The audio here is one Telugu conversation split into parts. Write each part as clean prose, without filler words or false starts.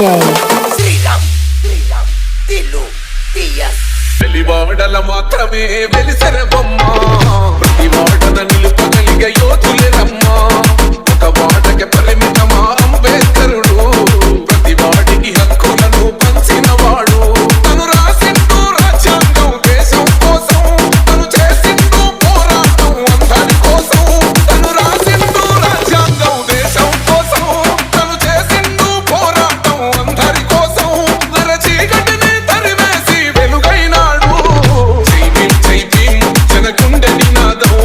శ్రీరామ్ తిల్లు టిఎస్ వెలివాడల మాత్రమే వెలిసెర బొమ్మ ప్రతి వాడన నిలుపగలిగే యోధులేరమ్మా ఒక వాడకి పరిమితమా అంబేద్కరుడు ప్రతి వాడికి హక్కులను పంచిన వాడు తను రాసిండు రాజ్యాంగం దేశం కోసం తను చేసిండు పోరాటం అందరి కోసం తను రాసిండు రాజ్యాంగం దేశం కోసం తను చేసిండు పోరాటం అందరి కోసం చీకటిని తరిమేసి వెలుగైనాడు జై భీమ్ జనగుండె నినాదం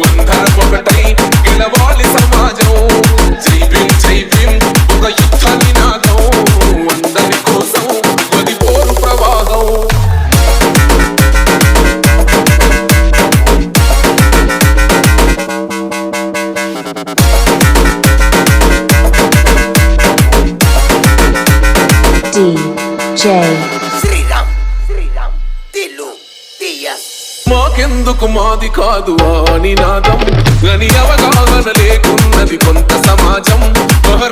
అందరం ఒకటై గెలవాలి సమాజం జై భీమ్ ఒక యుద్ధ నినాదం అందరి కోసం గది పోరు ప్రవాహం శ్రీరామ్ తిల్లు టిఎస్ మాకెందుకు మాది కాదు ఆ నినాదం గని అవగాహన లేకున్నది కొంత సమాజం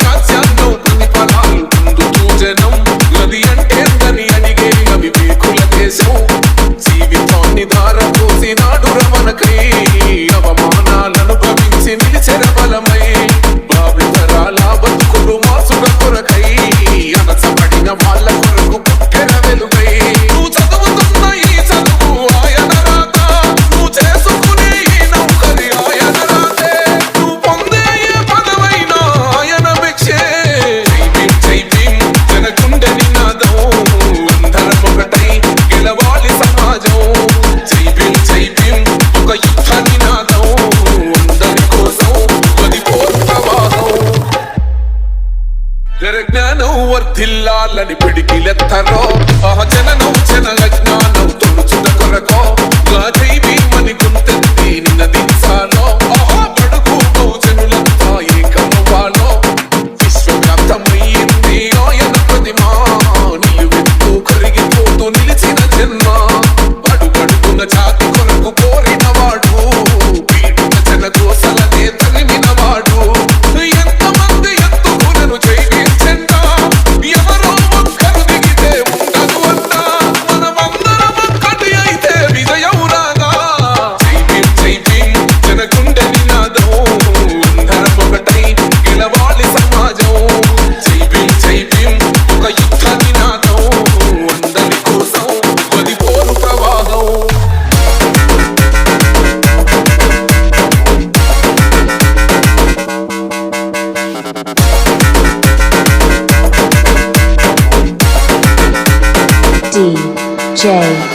రాజ్యాంగం ప్రతిఫలాలు పొందుతూ జనం గది అంటే దని అడిగే అవివేకుల దేశం జీవితాన్ని ధారపోసినాడు రమణకై అవమానాలను భవించి నిలిచెర బలమై భావితరాల బతుకులు మాసుల కొరకై అనసపడిన వాళ్ళ కొరకు పుట్టెర వెలుగై నువ్వు చదువుతున్న ఈ చదువు ఆయన రాత నువ్వు చేసుకునే ఈ నౌకరి ఆయన రాతే నువ్వు పొందే ఏ పదవైనా ఆయన భిక్షే జై భీమ్ జనగుండె నినాదం అందరం ఒకటై గెలవాలి సమాజం జై భీమ్ ఒక యుద్ధ నినాదం అందరి కోసం గది పోరు ప్రవాహం జ్ఞానం వర్ధిల్లాలని పిడికిలెత్తరో జననం అజ్ఞానం తొలుచుట కొరకో జై భీమని గుంతెత్తి నినదించాలో బడుగు బహుజనులంతా ఏకమవ్వాలో విశ్వవ్యాప్తమయ్యింది ఆయన ప్రతిమా నిలువెత్తు కరిగిపోతూ నిలిచిన జన్మ అడుగడుగున జాతి కొరకు కోరిన వాడు పీడిత జన కోసలనే తరిమిన వాడు ఎంతమంది ఎత్తుకులను జైవించండా ఎవరో ఒక్కరు దిగితే ఉండదు అంట మనమందరం ఒక్కటి అయితే విజయం రాగా జై భీమ్ జనగుండె నినాదం అందరం ఒకటై గెలవాలి సమాజం జై భీమ్ ఒక యుద్ధ నినాదం అందరి కోసం గది పోరు ప్రవాహం DJ